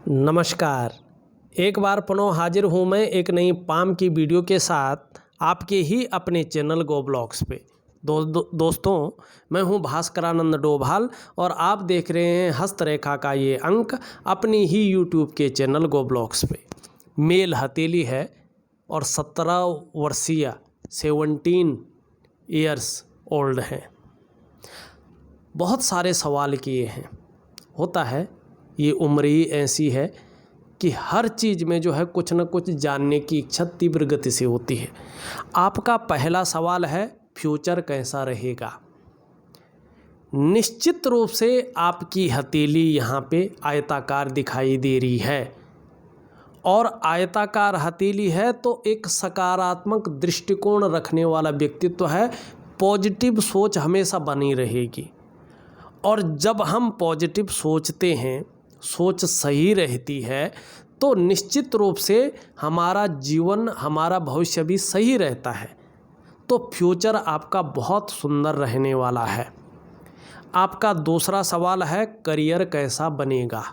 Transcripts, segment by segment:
नमस्कार। एक बार पुनः हाजिर हूँ मैं एक नई पाम की वीडियो के साथ आपके ही अपने चैनल गो ब्लॉग्स पे। दोस्तों, मैं हूँ भास्करानंद डोभाल और आप देख रहे हैं हस्तरेखा का ये अंक अपनी ही यूट्यूब के चैनल गो ब्लॉग्स पे। मेल हथेली है और 17 वर्षीय 17 ईयर्स ओल्ड हैं। बहुत सारे सवाल किए हैं। होता है ये उम्र ही ऐसी है कि हर चीज़ में जो है कुछ न कुछ जानने की इच्छा तीव्र गति से होती है। आपका पहला सवाल है फ्यूचर कैसा रहेगा। निश्चित रूप से आपकी हथेली यहाँ पे आयताकार दिखाई दे रही है और आयताकार हथेली है तो एक सकारात्मक दृष्टिकोण रखने वाला व्यक्तित्व है। पॉजिटिव सोच हमेशा बनी रहेगी और जब हम पॉजिटिव सोचते हैं, सोच सही रहती है तो निश्चित रूप से हमारा जीवन, हमारा भविष्य भी सही रहता है। तो फ्यूचर आपका बहुत सुंदर रहने वाला है। आपका दूसरा सवाल है करियर कैसा बनेगा।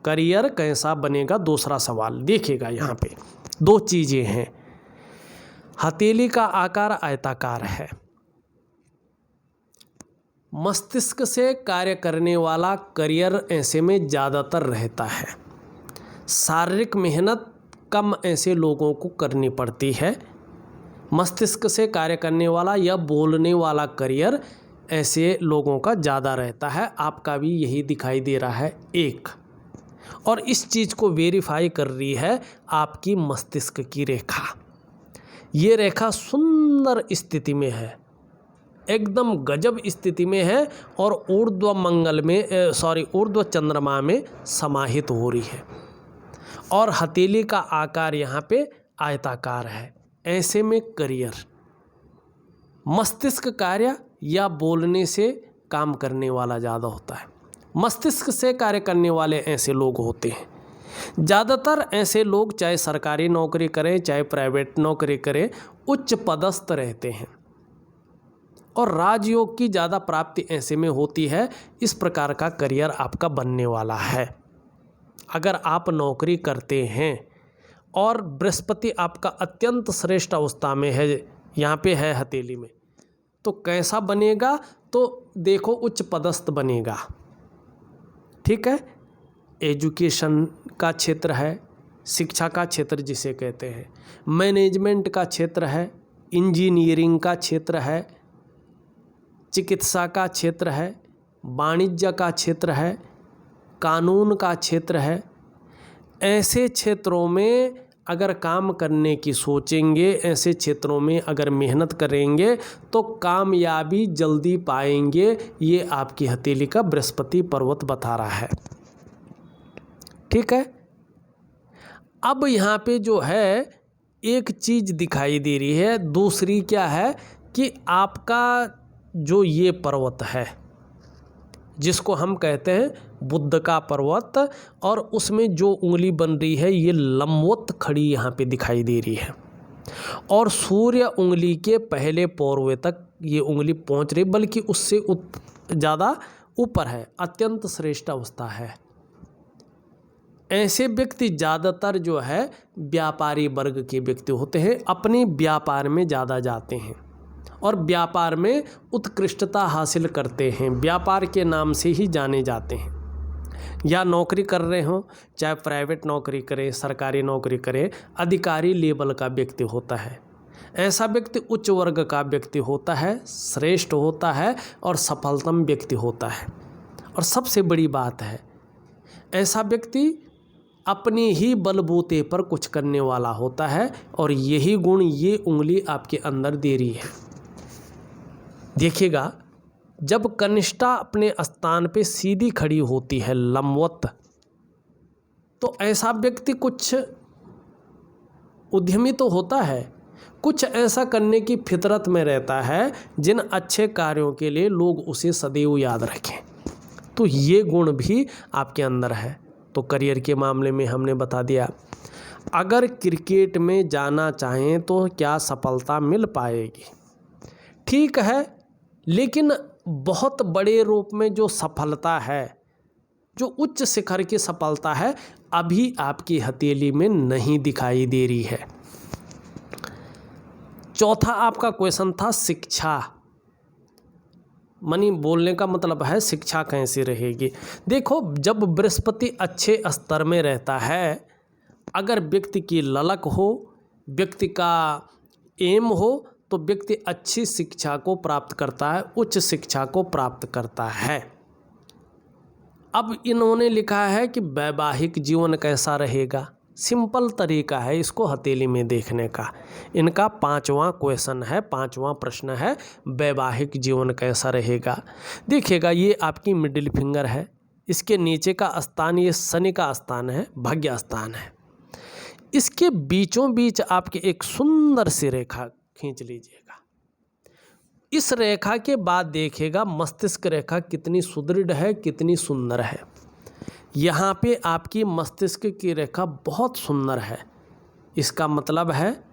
करियर कैसा बनेगा, दूसरा सवाल देखिएगा। यहाँ पे दो चीज़ें हैं। हथेली का आकार आयताकार है। मस्तिष्क से कार्य करने वाला करियर ऐसे में ज़्यादातर रहता है। शारीरिक मेहनत कम ऐसे लोगों को करनी पड़ती है। मस्तिष्क से कार्य करने वाला या बोलने वाला करियर ऐसे लोगों का ज़्यादा रहता है। आपका भी यही दिखाई दे रहा है एक। और इस चीज़ को वेरीफाई कर रही है आपकी मस्तिष्क की रेखा। ये रेखा सुंदर स्थिति में है, एकदम गजब स्थिति में है और ऊर्ध्व चंद्रमा में समाहित हो रही है और हथेली का आकार यहाँ पे आयताकार है। ऐसे में करियर, मस्तिष्क कार्य या बोलने से काम करने वाला ज़्यादा होता है। मस्तिष्क से कार्य करने वाले ऐसे लोग होते हैं। ज़्यादातर ऐसे लोग चाहे सरकारी नौकरी करें चाहे प्राइवेट नौकरी करें, उच्च पदस्थ रहते हैं और राजयोग की ज़्यादा प्राप्ति ऐसे में होती है। इस प्रकार का करियर आपका बनने वाला है। अगर आप नौकरी करते हैं और बृहस्पति आपका अत्यंत श्रेष्ठ अवस्था में है, यहाँ पे है हथेली में, तो कैसा बनेगा? तो देखो उच्च पदस्थ बनेगा। ठीक है, एजुकेशन का क्षेत्र है, शिक्षा का क्षेत्र जिसे कहते हैं, मैनेजमेंट का क्षेत्र है, इंजीनियरिंग का क्षेत्र है, चिकित्सा का क्षेत्र है, वाणिज्य का क्षेत्र है, कानून का क्षेत्र है। ऐसे क्षेत्रों में अगर काम करने की सोचेंगे, ऐसे क्षेत्रों में अगर मेहनत करेंगे तो कामयाबी जल्दी पाएंगे। ये आपकी हथेली का बृहस्पति पर्वत बता रहा है। ठीक है, अब यहाँ पे जो है एक चीज़ दिखाई दे रही है। दूसरी क्या है कि आपका जो ये पर्वत है जिसको हम कहते हैं बुध का पर्वत, और उसमें जो उंगली बन रही है ये लंबवत खड़ी यहाँ पे दिखाई दे रही है और सूर्य उंगली के पहले पौरवे तक ये उंगली पहुँच रही, बल्कि उससे ज़्यादा ऊपर है। अत्यंत श्रेष्ठ अवस्था है। ऐसे व्यक्ति ज़्यादातर जो है व्यापारी वर्ग के व्यक्ति होते हैं। अपने व्यापार में ज़्यादा जाते हैं और व्यापार में उत्कृष्टता हासिल करते हैं। व्यापार के नाम से ही जाने जाते हैं। या नौकरी कर रहे हों, चाहे प्राइवेट नौकरी करें, सरकारी नौकरी करें, अधिकारी लेवल का व्यक्ति होता है। ऐसा व्यक्ति उच्च वर्ग का व्यक्ति होता है, श्रेष्ठ होता है और सफलतम व्यक्ति होता है। और सबसे बड़ी बात है, ऐसा व्यक्ति अपने ही बलबूते पर कुछ करने वाला होता है और यही गुण ये उंगली आपके अंदर दे रही है। देखिएगा, जब कनिष्ठा अपने स्थान पे सीधी खड़ी होती है लंबवत, तो ऐसा व्यक्ति कुछ उद्यमी तो होता है, कुछ ऐसा करने की फितरत में रहता है जिन अच्छे कार्यों के लिए लोग उसे सदैव याद रखें। तो ये गुण भी आपके अंदर है। तो करियर के मामले में हमने बता दिया। अगर क्रिकेट में जाना चाहें तो क्या सफलता मिल पाएगी? ठीक है, लेकिन बहुत बड़े रूप में जो सफलता है जो उच्च शिखर की सफलता है अभी आपकी हथेली में नहीं दिखाई दे रही है। चौथा आपका क्वेश्चन था शिक्षा, मनी बोलने का मतलब है शिक्षा कैसी रहेगी। देखो, जब बृहस्पति अच्छे स्तर में रहता है, अगर व्यक्ति की ललक हो, व्यक्ति का एम हो, तो व्यक्ति अच्छी शिक्षा को प्राप्त करता है, उच्च शिक्षा को प्राप्त करता है। अब इन्होंने लिखा है कि वैवाहिक जीवन कैसा रहेगा। सिंपल तरीका है इसको हथेली में देखने का। इनका 5वां क्वेश्चन है, 5वां प्रश्न है, वैवाहिक जीवन कैसा रहेगा। देखिएगा, ये आपकी मिडिल फिंगर है, इसके नीचे का स्थान ये शनि का स्थान है, भाग्य स्थान है। इसके बीचों बीच आपके एक सुंदर सी रेखा खींच लीजिएगा। इस रेखा के बाद देखिएगा मस्तिष्क रेखा कितनी सुदृढ़ है, कितनी सुंदर है। यहाँ पे आपकी मस्तिष्क की रेखा बहुत सुंदर है। इसका मतलब है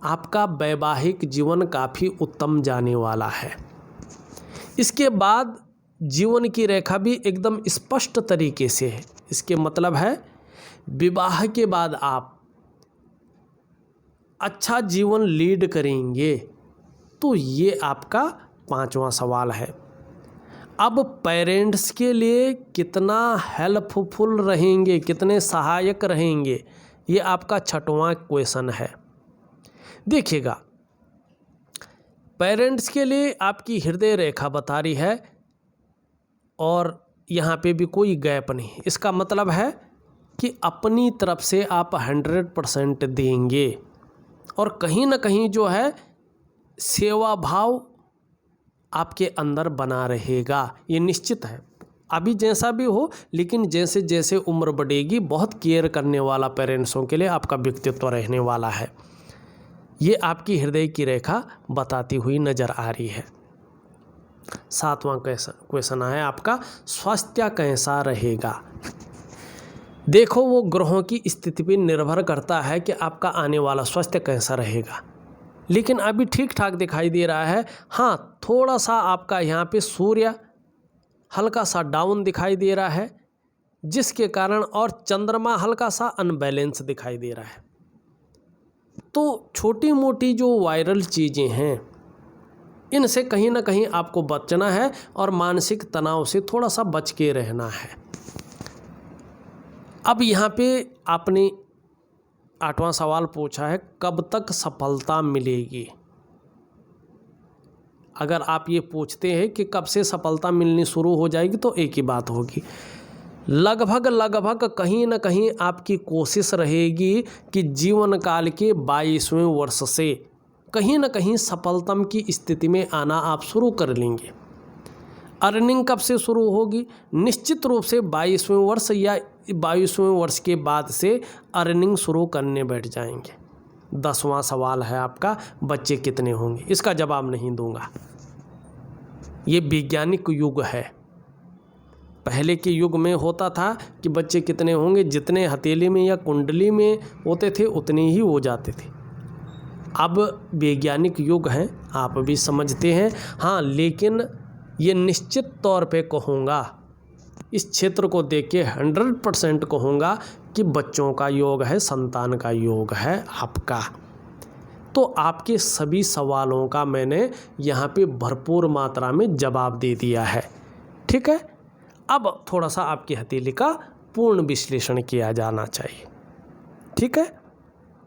आपका वैवाहिक जीवन काफ़ी उत्तम जाने वाला है। इसके बाद जीवन की रेखा भी एकदम स्पष्ट तरीके से है। इसके मतलब है विवाह के बाद आप अच्छा जीवन लीड करेंगे। तो ये आपका 5वां सवाल है। अब पेरेंट्स के लिए कितना हेल्पफुल रहेंगे, कितने सहायक रहेंगे, ये आपका 6वां क्वेश्चन है। देखिएगा, पेरेंट्स के लिए आपकी हृदय रेखा बता रही है और यहाँ पे भी कोई गैप नहीं। इसका मतलब है कि अपनी तरफ से आप 100% देंगे और कहीं ना कहीं जो है सेवा भाव आपके अंदर बना रहेगा, ये निश्चित है। अभी जैसा भी हो, लेकिन जैसे जैसे उम्र बढ़ेगी बहुत केयर करने वाला पेरेंट्सों के लिए आपका व्यक्तित्व रहने वाला है। ये आपकी हृदय की रेखा बताती हुई नज़र आ रही है। 7वां क्वेश्चन है आपका स्वास्थ्य कैसा रहेगा। देखो, वो ग्रहों की स्थिति पर निर्भर करता है कि आपका आने वाला स्वास्थ्य कैसा रहेगा, लेकिन अभी ठीक ठाक दिखाई दे रहा है। हाँ, थोड़ा सा आपका यहाँ पे सूर्य हल्का सा डाउन दिखाई दे रहा है, जिसके कारण, और चंद्रमा हल्का सा अनबैलेंस दिखाई दे रहा है। तो छोटी मोटी जो वायरल चीज़ें हैं, इनसे कहीं ना कहीं आपको बचना है और मानसिक तनाव से थोड़ा सा बच के रहना है। अब यहाँ पे आपने 8वां सवाल पूछा है, कब तक सफलता मिलेगी। अगर आप ये पूछते हैं कि कब से सफलता मिलनी शुरू हो जाएगी, तो एक ही बात होगी, लगभग कहीं ना कहीं आपकी कोशिश रहेगी कि जीवन काल के 22वें वर्ष से कहीं ना कहीं सफलता की स्थिति में आना आप शुरू कर लेंगे। अर्निंग कब से शुरू होगी? निश्चित रूप से 22वें वर्ष या 22वें वर्ष के बाद से अर्निंग शुरू करने बैठ जाएंगे। 10वां सवाल है आपका, बच्चे कितने होंगे। इसका जवाब नहीं दूंगा, ये वैज्ञानिक युग है। पहले के युग में होता था कि बच्चे कितने होंगे, जितने हथेली में या कुंडली में होते थे उतने ही हो जाते थे। अब वैज्ञानिक युग है, आप भी समझते हैं। हाँ, लेकिन ये निश्चित तौर पे कहूँगा, इस क्षेत्र को देख के 100% कहूँगा कि बच्चों का योग है, संतान का योग है आपका। तो आपके सभी सवालों का मैंने यहाँ पे भरपूर मात्रा में जवाब दे दिया है। ठीक है, अब थोड़ा सा आपकी हथेली का पूर्ण विश्लेषण किया जाना चाहिए। ठीक है,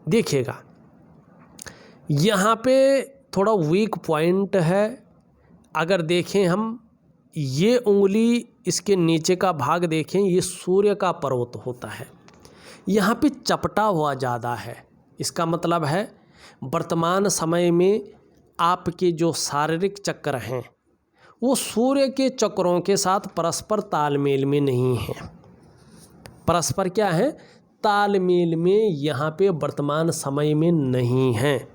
देखिएगा, यहाँ पे थोड़ा वीक पॉइंट है। अगर देखें हम, ये उंगली, इसके नीचे का भाग देखें, ये सूर्य का पर्वत होता है। यहाँ पे चपटा हुआ ज़्यादा है। इसका मतलब है वर्तमान समय में आपके जो शारीरिक चक्र हैं वो सूर्य के चक्रों के साथ परस्पर तालमेल में नहीं हैं। परस्पर क्या है? तालमेल में यहाँ पे वर्तमान समय में नहीं हैं।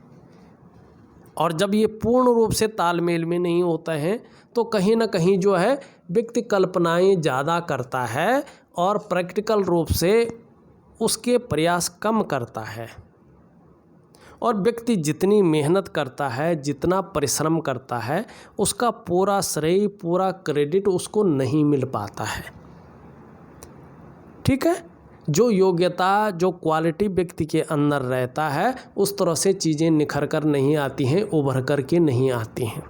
और जब ये पूर्ण रूप से तालमेल में नहीं होता है तो कहीं ना कहीं जो है व्यक्ति कल्पनाएं ज़्यादा करता है और प्रैक्टिकल रूप से उसके प्रयास कम करता है। और व्यक्ति जितनी मेहनत करता है, जितना परिश्रम करता है, उसका पूरा श्रेय, पूरा क्रेडिट उसको नहीं मिल पाता है। ठीक है। जो योग्यता, जो क्वालिटी व्यक्ति के अंदर रहता है, उस तरह से चीज़ें निखर कर नहीं आती हैं, उभर कर के नहीं आती हैं।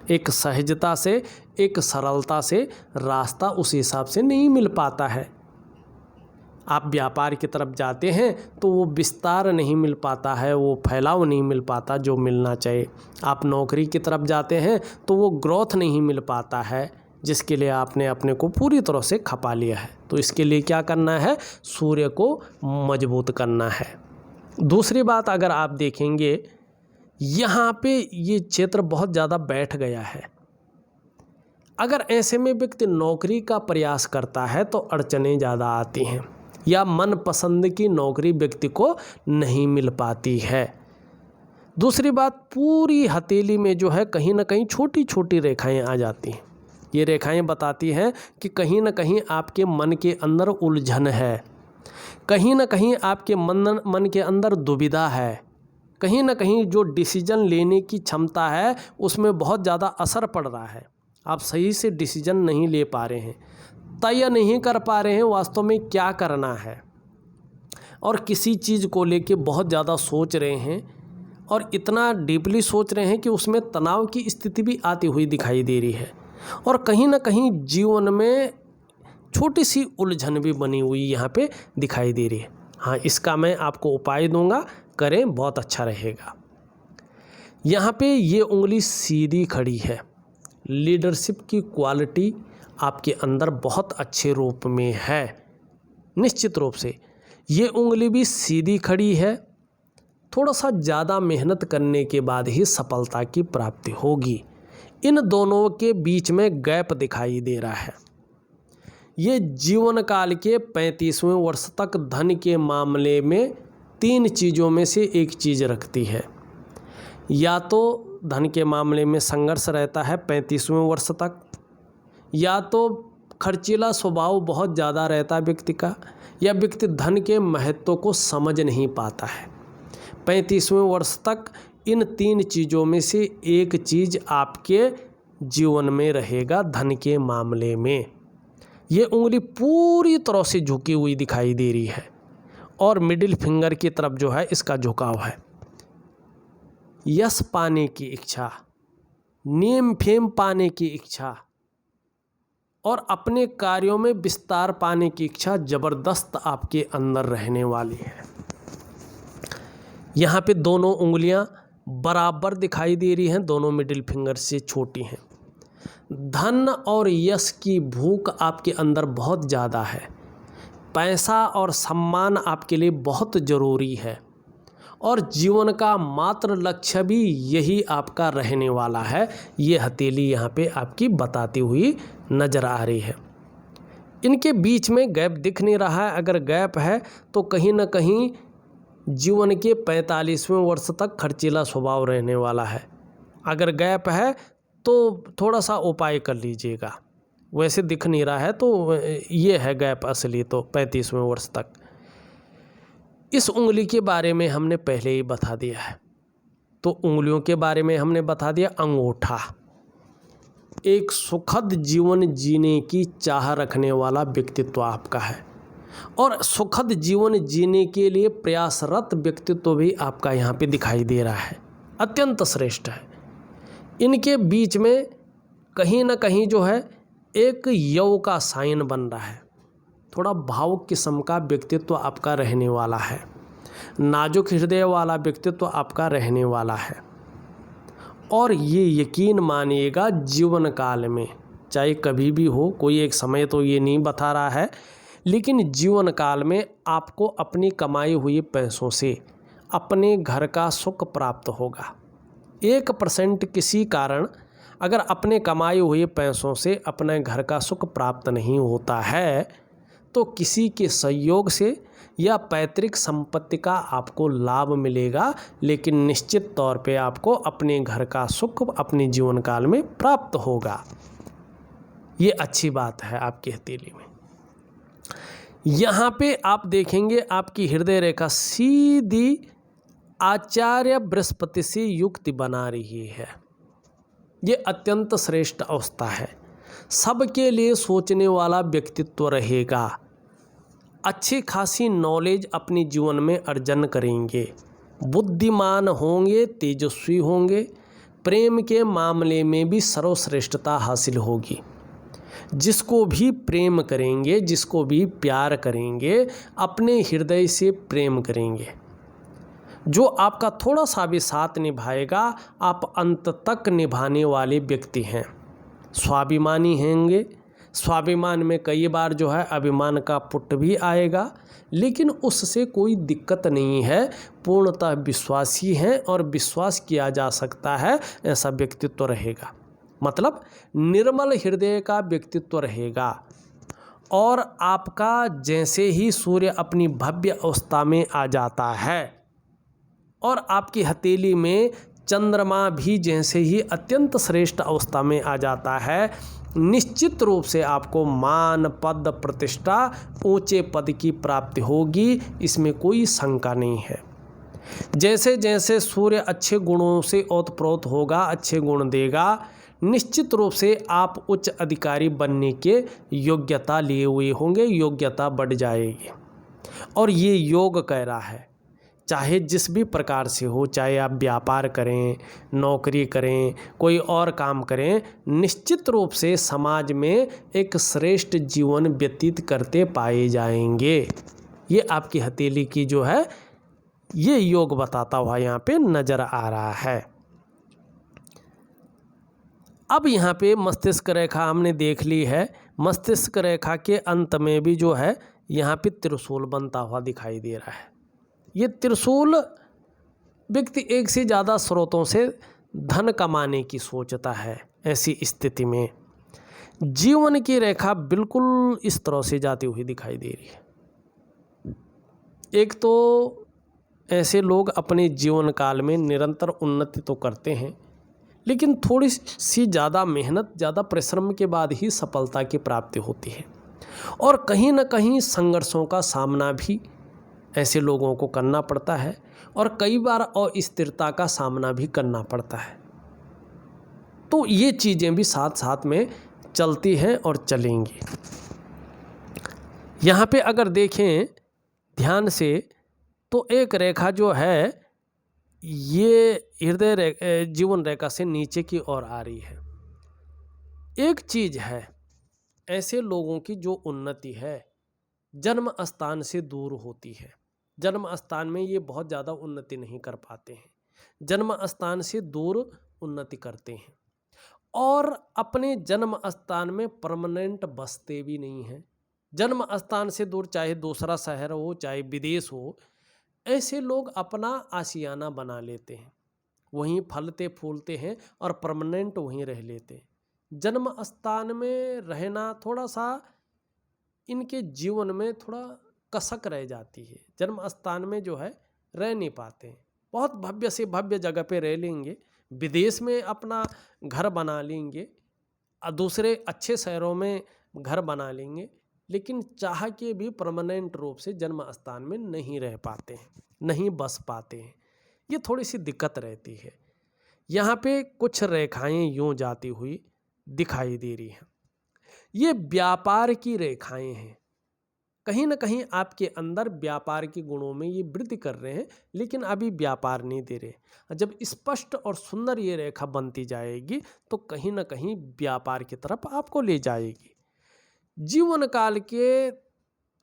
एक सहजता से, एक सरलता से रास्ता उस हिसाब से नहीं मिल पाता है। आप व्यापार की तरफ जाते हैं तो वो विस्तार नहीं मिल पाता है, वो फैलाव नहीं मिल पाता जो मिलना चाहिए। आप नौकरी की तरफ जाते हैं तो वो ग्रोथ नहीं मिल पाता है जिसके लिए आपने अपने को पूरी तरह से खपा लिया है। तो इसके लिए क्या करना है? सूर्य को मजबूत करना है। दूसरी बात, अगर आप देखेंगे यहाँ पे ये क्षेत्र बहुत ज़्यादा बैठ गया है। अगर ऐसे में व्यक्ति नौकरी का प्रयास करता है तो अड़चनें ज़्यादा आती हैं, या मनपसंद की नौकरी व्यक्ति को नहीं मिल पाती है। दूसरी बात, पूरी हथेली में जो है कहीं ना कहीं छोटी छोटी रेखाएं आ जाती हैं। ये रेखाएं बताती हैं कि कहीं ना कहीं आपके मन के अंदर उलझन है, कहीं ना कहीं आपके मन के अंदर दुविधा है, कहीं ना कहीं जो डिसीजन लेने की क्षमता है उसमें बहुत ज़्यादा असर पड़ रहा है। आप सही से डिसीजन नहीं ले पा रहे हैं, तय नहीं कर पा रहे हैं वास्तव में क्या करना है, और किसी चीज़ को लेके बहुत ज़्यादा सोच रहे हैं और इतना डीपली सोच रहे हैं कि उसमें तनाव की स्थिति भी आती हुई दिखाई दे रही है, और कहीं ना कहीं जीवन में छोटी सी उलझन भी बनी हुई यहाँ पे दिखाई दे रही है। हाँ, इसका मैं आपको उपाय दूंगा, करें, बहुत अच्छा रहेगा। यहाँ पे ये उंगली सीधी खड़ी है, लीडरशिप की क्वालिटी आपके अंदर बहुत अच्छे रूप में है। निश्चित रूप से ये उंगली भी सीधी खड़ी है। थोड़ा सा ज़्यादा मेहनत करने के बाद ही सफलता की प्राप्ति होगी। इन दोनों के बीच में गैप दिखाई दे रहा है। ये जीवन काल के 35वें वर्ष तक धन के मामले में 3 चीज़ों में से एक चीज़ रखती है। या तो धन के मामले में संघर्ष रहता है 35वें वर्ष तक, या तो खर्चीला स्वभाव बहुत ज़्यादा रहता है व्यक्ति का, या व्यक्ति धन के महत्व को समझ नहीं पाता है। 35वें वर्ष तक इन 3 चीज़ों में से एक चीज़ आपके जीवन में रहेगा धन के मामले में। ये उंगली पूरी तरह से झुकी हुई दिखाई दे रही है, और मिडिल फिंगर की तरफ जो है इसका झुकाव है। यश पाने की इच्छा, नेम फेम पाने की इच्छा और अपने कार्यों में विस्तार पाने की इच्छा ज़बरदस्त आपके अंदर रहने वाली है। यहाँ पे दोनों उंगलियां बराबर दिखाई दे रही हैं, दोनों मिडिल फिंगर से छोटी हैं। धन और यश की भूख आपके अंदर बहुत ज़्यादा है। पैसा और सम्मान आपके लिए बहुत ज़रूरी है, और जीवन का मात्र लक्ष्य भी यही आपका रहने वाला है। ये हथेली यहाँ पे आपकी बताती हुई नज़र आ रही है। इनके बीच में गैप दिख नहीं रहा है। अगर गैप है तो कहीं ना कहीं जीवन के 45वें वर्ष तक खर्चीला स्वभाव रहने वाला है। अगर गैप है तो थोड़ा सा उपाय कर लीजिएगा। वैसे दिख नहीं रहा है तो ये है गैप असली तो 35वें वर्ष तक। इस उंगली के बारे में हमने पहले ही बता दिया है। तो उंगलियों के बारे में हमने बता दिया। अंगूठा एक सुखद जीवन जीने की चाह रखने वाला व्यक्तित्व आपका है, और सुखद जीवन जीने के लिए प्रयासरत व्यक्तित्व भी आपका यहाँ पे दिखाई दे रहा है। अत्यंत श्रेष्ठ है। इनके बीच में कहीं ना कहीं जो है एक यव का साइन बन रहा है। थोड़ा भावुक किस्म का व्यक्तित्व आपका रहने वाला है, नाजुक हृदय वाला व्यक्तित्व आपका रहने वाला है। और ये यकीन मानिएगा जीवन काल में चाहे कभी भी हो, कोई एक समय तो ये नहीं बता रहा है, लेकिन जीवन काल में आपको अपनी कमाई हुई पैसों से अपने घर का सुख प्राप्त होगा। 1% किसी कारण अगर अपने कमाई हुए पैसों से अपने घर का सुख प्राप्त नहीं होता है तो किसी के सहयोग से या पैतृक संपत्ति का आपको लाभ मिलेगा, लेकिन निश्चित तौर पे आपको अपने घर का सुख अपने जीवन काल में प्राप्त होगा। ये अच्छी बात है आपकी हथेली में। यहाँ पे आप देखेंगे आपकी हृदय रेखा सीधी आचार्य बृहस्पति से युक्ति बना रही है। ये अत्यंत श्रेष्ठ अवस्था है। सबके लिए सोचने वाला व्यक्तित्व रहेगा। अच्छी खासी नॉलेज अपने जीवन में अर्जन करेंगे, बुद्धिमान होंगे, तेजस्वी होंगे, प्रेम के मामले में भी सर्वश्रेष्ठता हासिल होगी। जिसको भी प्रेम करेंगे, जिसको भी प्यार करेंगे, अपने हृदय से प्रेम करेंगे। जो आपका थोड़ा सा भी साथ निभाएगा, आप अंत तक निभाने वाले व्यक्ति हैं। स्वाभिमानी होंगे, स्वाभिमान में कई बार जो है अभिमान का पुट भी आएगा, लेकिन उससे कोई दिक्कत नहीं है। पूर्णतः विश्वासी हैं और विश्वास किया जा सकता है, ऐसा व्यक्तित्व रहेगा। मतलब निर्मल हृदय का व्यक्तित्व रहेगा। और आपका जैसे ही सूर्य अपनी भव्य अवस्था में आ जाता है और आपकी हथेली में चंद्रमा भी जैसे ही अत्यंत श्रेष्ठ अवस्था में आ जाता है, निश्चित रूप से आपको मान, पद, प्रतिष्ठा, ऊंचे पद की प्राप्ति होगी, इसमें कोई शंका नहीं है। जैसे जैसे सूर्य अच्छे गुणों से ओतप्रोत होगा, अच्छे गुण देगा, निश्चित रूप से आप उच्च अधिकारी बनने के योग्यता लिए हुए होंगे, योग्यता बढ़ जाएगी। और ये योग कह रहा है, चाहे जिस भी प्रकार से हो, चाहे आप व्यापार करें, नौकरी करें, कोई और काम करें, निश्चित रूप से समाज में एक श्रेष्ठ जीवन व्यतीत करते पाए जाएंगे। ये आपकी हथेली की जो है ये योग बताता हुआ यहाँ पे नजर आ रहा है। अब यहाँ पे मस्तिष्क रेखा हमने देख ली है। मस्तिष्क रेखा के अंत में भी जो है यहाँ पे त्रिशूल बनता हुआ दिखाई दे रहा है। ये त्रिशूल व्यक्ति एक से ज़्यादा स्रोतों से धन कमाने की सोचता है। ऐसी स्थिति में जीवन की रेखा बिल्कुल इस तरह से जाती हुई दिखाई दे रही है। एक तो ऐसे लोग अपने जीवन काल में निरंतर उन्नति तो करते हैं, लेकिन थोड़ी सी ज़्यादा मेहनत, ज़्यादा परिश्रम के बाद ही सफलता की प्राप्ति होती है। और कहीं ना कहीं संघर्षों का सामना भी ऐसे लोगों को करना पड़ता है, और कई बार अस्थिरता का सामना भी करना पड़ता है। तो ये चीज़ें भी साथ साथ में चलती हैं और चलेंगी। यहाँ पे अगर देखें ध्यान से तो एक रेखा जो है ये हृदय जीवन रेखा से नीचे की ओर आ रही है। एक चीज़ है, ऐसे लोगों की जो उन्नति है जन्म स्थान से दूर होती है। जन्म स्थान में ये बहुत ज़्यादा उन्नति नहीं कर पाते हैं, जन्म स्थान से दूर उन्नति करते हैं, और अपने जन्म स्थान में परमानेंट बसते भी नहीं हैं। जन्म स्थान से दूर, चाहे दूसरा शहर हो, चाहे विदेश हो, ऐसे लोग अपना आशियाना बना लेते हैं, वहीं फलते फूलते हैं और परमानेंट वहीं रह लेते हैं। जन्म स्थान में रहना थोड़ा सा इनके जीवन में थोड़ा कसक रह जाती है। जन्म स्थान में जो है रह नहीं पाते हैं। बहुत भव्य से भव्य जगह पे रह लेंगे, विदेश में अपना घर बना लेंगे, दूसरे अच्छे शहरों में घर बना लेंगे, लेकिन चाह के भी परमानेंट रूप से जन्म स्थान में नहीं रह पाते हैं, नहीं बस पाते हैं। ये थोड़ी सी दिक्कत रहती है। यहाँ पे कुछ रेखाएं यूं जाती हुई दिखाई दे रही हैं। ये व्यापार की रेखाएं हैं। कहीं ना कहीं आपके अंदर व्यापार के गुणों में ये वृद्धि कर रहे हैं, लेकिन अभी व्यापार नहीं दे रहे। जब स्पष्ट और सुंदर ये रेखा बनती जाएगी तो कहीं ना कहीं व्यापार की तरफ आपको ले जाएगी। जीवन काल के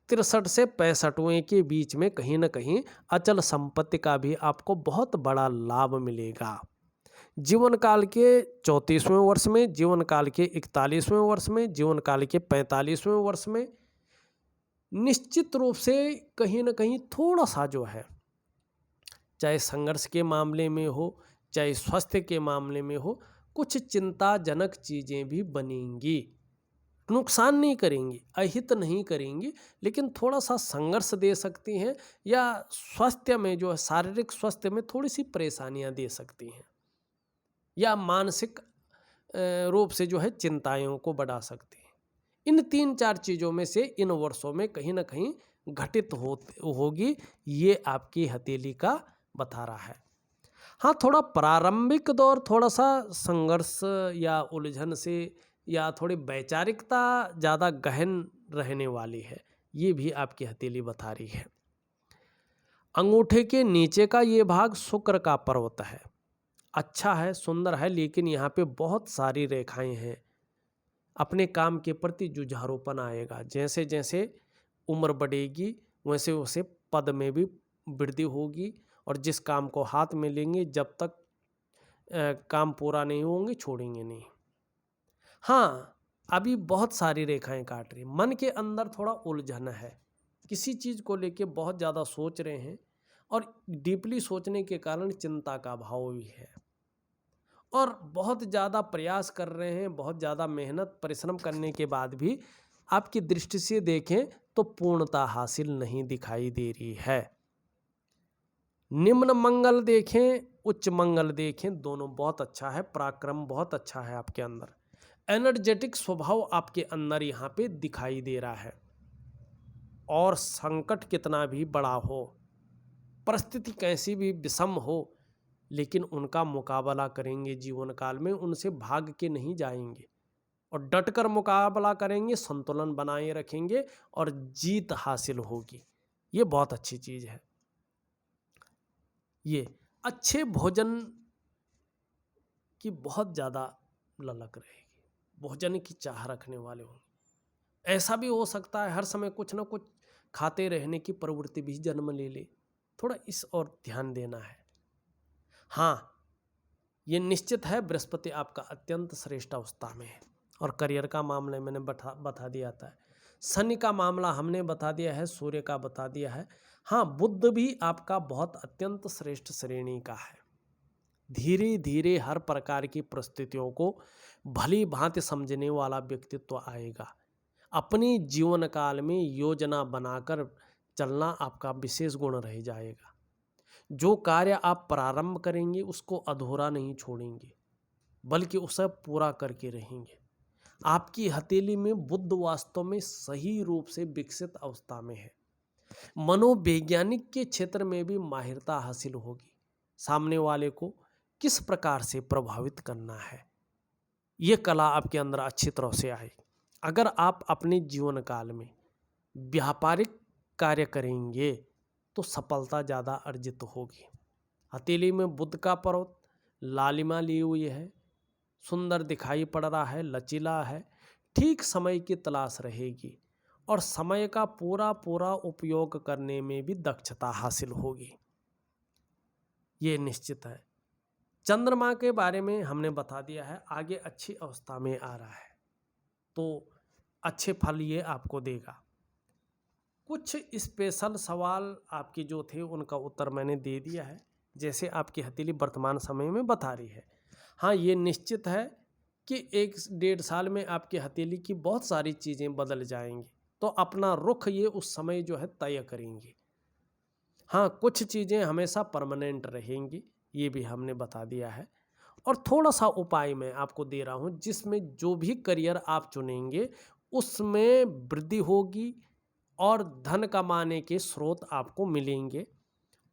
63 से 65वें के बीच में कहीं ना कहीं अचल संपत्ति का भी आपको बहुत बड़ा लाभ मिलेगा। जीवन काल के 34वें वर्ष में, जीवन काल के 41वें वर्ष में, जीवन काल के 45वें वर्ष में निश्चित रूप से कहीं ना कहीं थोड़ा सा जो है, चाहे संघर्ष के मामले में हो, चाहे स्वास्थ्य के मामले में हो, कुछ चिंताजनक चीज़ें भी बनेंगी। नुकसान नहीं करेंगी, अहित नहीं करेंगी, लेकिन थोड़ा सा संघर्ष दे सकती हैं, या स्वास्थ्य में जो है, शारीरिक स्वास्थ्य में थोड़ी सी परेशानियां दे सकती हैं, या मानसिक रूप से जो है चिंताओं को बढ़ा सकती हैं। इन 3-4 चीज़ों में से इन वर्षों में कहीं ना कहीं घटित होगी, ये आपकी हथेली का बता रहा है। हाँ, थोड़ा प्रारंभिक दौर थोड़ा सा संघर्ष या उलझन से, या थोड़ी वैचारिकता ज़्यादा गहन रहने वाली है, ये भी आपकी हथेली बता रही है। अंगूठे के नीचे का ये भाग शुक्र का पर्वत है, अच्छा है, सुंदर है, लेकिन यहाँ पे बहुत सारी रेखाएं हैं। अपने काम के प्रति जुझारूपन आएगा। जैसे जैसे उम्र बढ़ेगी वैसे वैसे पद में भी वृद्धि होगी, और जिस काम को हाथ में लेंगे जब तक काम पूरा नहीं होंगे छोड़ेंगे नहीं। हाँ, अभी बहुत सारी रेखाएं काट रही, मन के अंदर थोड़ा उलझन है, किसी चीज़ को लेके बहुत ज़्यादा सोच रहे हैं, और डीपली सोचने के कारण चिंता का भाव भी है, और बहुत ज़्यादा प्रयास कर रहे हैं, बहुत ज़्यादा मेहनत परिश्रम करने के बाद भी आपकी दृष्टि से देखें तो पूर्णता हासिल नहीं दिखाई दे रही है। निम्न मंगल देखें, उच्च मंगल देखें, दोनों बहुत अच्छा है, पराक्रम बहुत अच्छा है आपके अंदर, एनर्जेटिक स्वभाव आपके अंदर यहाँ पे दिखाई दे रहा है। और संकट कितना भी बड़ा हो, परिस्थिति कैसी भी विषम हो, लेकिन उनका मुकाबला करेंगे जीवन काल में, उनसे भाग के नहीं जाएंगे, और डटकर मुकाबला करेंगे, संतुलन बनाए रखेंगे और जीत हासिल होगी। ये बहुत अच्छी चीज़ है। ये अच्छे भोजन की बहुत ज़्यादा ललक रहेगी, भोजन की चाह रखने वाले होंगे। ऐसा भी हो सकता है हर समय कुछ ना कुछ खाते रहने की प्रवृत्ति भी जन्म ले ले, थोड़ा इस ओर ध्यान देना है। हाँ, ये निश्चित है बृहस्पति आपका अत्यंत श्रेष्ठ अवस्था में है, और करियर का मामले मैंने बता दिया था, शनि का मामला हमने बता दिया है, सूर्य का बता दिया है। हाँ, बुध भी आपका बहुत अत्यंत श्रेष्ठ श्रेणी का है। धीरे धीरे हर प्रकार की परिस्थितियों को भली भांति समझने वाला व्यक्तित्व आएगा। अपनी जीवन काल में योजना बनाकर चलना आपका विशेष गुण रह जाएगा। जो कार्य आप प्रारंभ करेंगे उसको अधूरा नहीं छोड़ेंगे, बल्कि उसे पूरा करके रहेंगे। आपकी हथेली में बुध वास्तव में सही रूप से विकसित अवस्था में है। मनोवैज्ञानिक के क्षेत्र में भी माहिरता हासिल होगी। सामने वाले को किस प्रकार से प्रभावित करना है, ये कला आपके अंदर अच्छी तरह से आएगी। अगर आप अपने जीवन काल में व्यापारिक कार्य करेंगे तो सफलता ज़्यादा अर्जित होगी। हथेली में बुध का पर्वत लालिमा ली हुई है, सुंदर दिखाई पड़ रहा है, लचीला है, ठीक समय की तलाश रहेगी, और समय का पूरा पूरा उपयोग करने में भी दक्षता हासिल होगी, ये निश्चित है। चंद्रमा के बारे में हमने बता दिया है, आगे अच्छी अवस्था में आ रहा है तो अच्छे फल ये आपको देगा। कुछ स्पेशल सवाल आपके जो थे उनका उत्तर मैंने दे दिया है, जैसे आपकी हथेली वर्तमान समय में बता रही है। हाँ, ये निश्चित है कि 1-1.5 साल में आपकी हथेली की बहुत सारी चीज़ें बदल जाएंगी, तो अपना रुख ये उस समय जो है तय करेंगे। हाँ, कुछ चीज़ें हमेशा परमानेंट रहेंगी, ये भी हमने बता दिया है। और थोड़ा सा उपाय मैं आपको दे रहा हूँ, जिसमें जो भी करियर आप चुनेंगे उसमें वृद्धि होगी, और धन कमाने के स्रोत आपको मिलेंगे,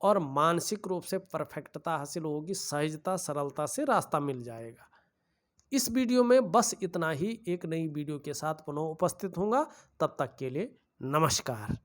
और मानसिक रूप से परफेक्टता हासिल होगी, सहजता सरलता से रास्ता मिल जाएगा। इस वीडियो में बस इतना ही। एक नई वीडियो के साथ पुनः उपस्थित होऊंगा, तब तक के लिए नमस्कार।